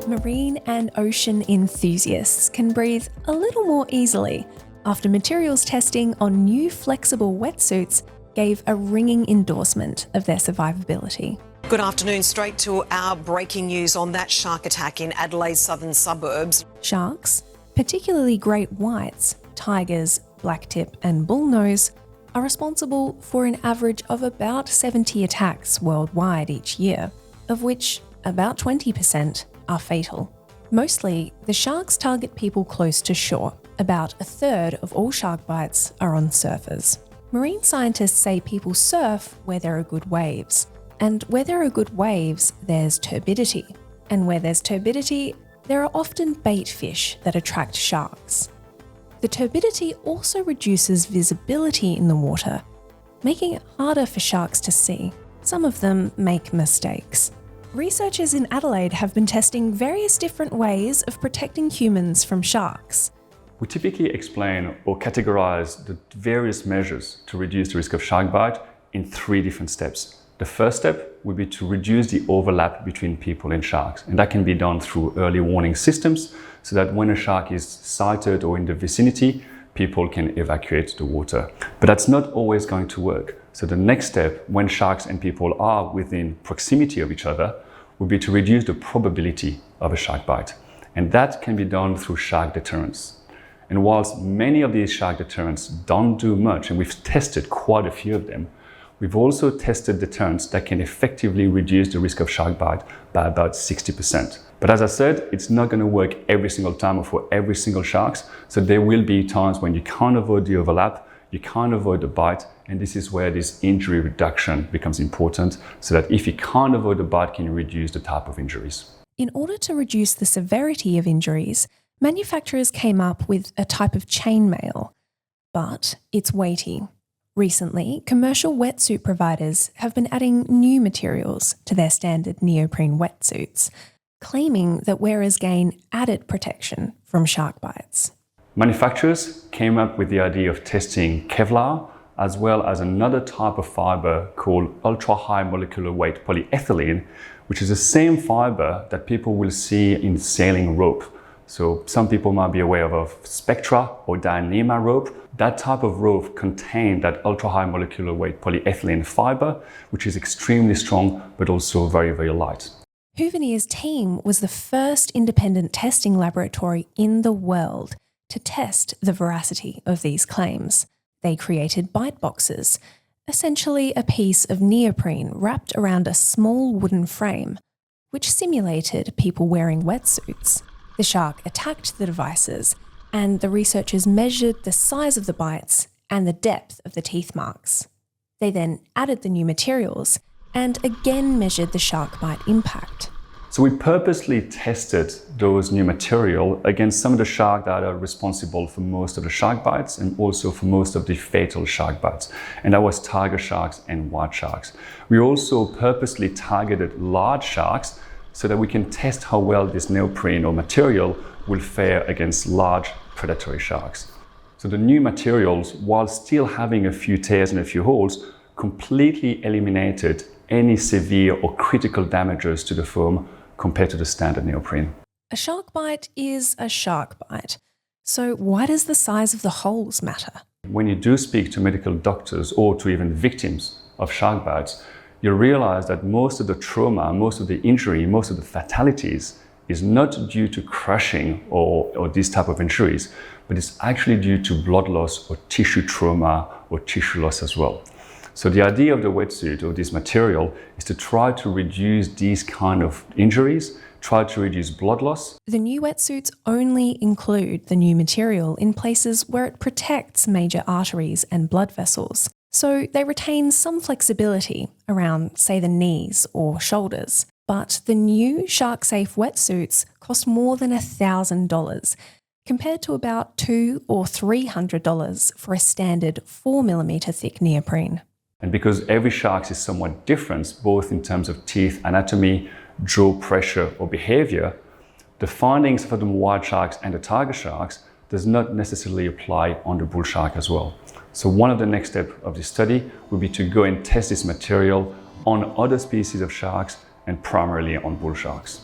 Marine and ocean enthusiasts can breathe a little more easily after materials testing on new flexible wetsuits gave a ringing endorsement of their survivability. Good afternoon. Straight to our breaking news on that shark attack in Adelaide's southern suburbs. Sharks, particularly great whites, tigers, blacktip and bullnose, are responsible for an average of about 70 attacks worldwide each year, of which about 20% are fatal. Mostly, the sharks target people close to shore. About a third of all shark bites are on surfers. Marine scientists say people surf where there are good waves. And where there are good waves, there's turbidity. And where there's turbidity, there are often bait fish that attract sharks. The turbidity also reduces visibility in the water, making it harder for sharks to see. Some of them make mistakes. Researchers in Adelaide have been testing various different ways of protecting humans from sharks. We typically explain or categorize the various measures to reduce the risk of shark bite in 3 different steps. The first step would be to reduce the overlap between people and sharks, and that can be done through early warning systems so that when a shark is sighted or in the vicinity, people can evacuate the water. But that's not always going to work. So the next step, when sharks and people are within proximity of each other, would be to reduce the probability of a shark bite. And that can be done through shark deterrence. And whilst many of these shark deterrents don't do much, and we've tested quite a few of them, we've also tested deterrents that can effectively reduce the risk of shark bite by about 60%. But as I said, it's not going to work every single time or for every single shark. So there will be times when you can't avoid the overlap, you can't avoid the bite, and this is where this injury reduction becomes important, so that if you can't avoid the bite, can you reduce the type of injuries. In order to reduce the severity of injuries, manufacturers came up with a type of chainmail, but it's weighty. Recently, commercial wetsuit providers have been adding new materials to their standard neoprene wetsuits, claiming that wearers gain added protection from shark bites. Manufacturers came up with the idea of testing Kevlar as well as another type of fiber called ultra-high molecular weight polyethylene, which is the same fiber that people will see in sailing rope. So some people might be aware of Spectra or Dyneema rope. That type of rope contained that ultra-high molecular weight polyethylene fiber, which is extremely strong, but also very, very light. Hoovenier's team was the first independent testing laboratory in the world to test the veracity of these claims. They created bite boxes, essentially a piece of neoprene wrapped around a small wooden frame, which simulated people wearing wetsuits. The shark attacked the devices, and the researchers measured the size of the bites and the depth of the teeth marks. They then added the new materials and again measured the shark bite impact. So we purposely tested those new material against some of the sharks that are responsible for most of the shark bites and also for most of the fatal shark bites. And that was tiger sharks and white sharks. We also purposely targeted large sharks so that we can test how well this neoprene or material will fare against large predatory sharks. So the new materials, while still having a few tears and a few holes, completely eliminated any severe or critical damages to the foam compared to the standard neoprene. A shark bite is a shark bite. So why does the size of the holes matter? When you do speak to medical doctors or to even victims of shark bites, you'll realize that most of the trauma, most of the injury, most of the fatalities is not due to crushing or these type of injuries, but it's actually due to blood loss or tissue trauma or tissue loss as well. So the idea of the wetsuit or this material is to try to reduce these kind of injuries, try to reduce blood loss. The new wetsuits only include the new material in places where it protects major arteries and blood vessels. So they retain some flexibility around, say, the knees or shoulders. But the new shark-safe wetsuits cost more than $1,000, compared to about $200 or $300 for a standard 4mm thick neoprene. And because every shark is somewhat different, both in terms of teeth anatomy, jaw pressure or behavior, the findings for the white sharks and the tiger sharks does not necessarily apply on the bull shark as well. So one of the next steps of this study will be to go and test this material on other species of sharks and primarily on bull sharks.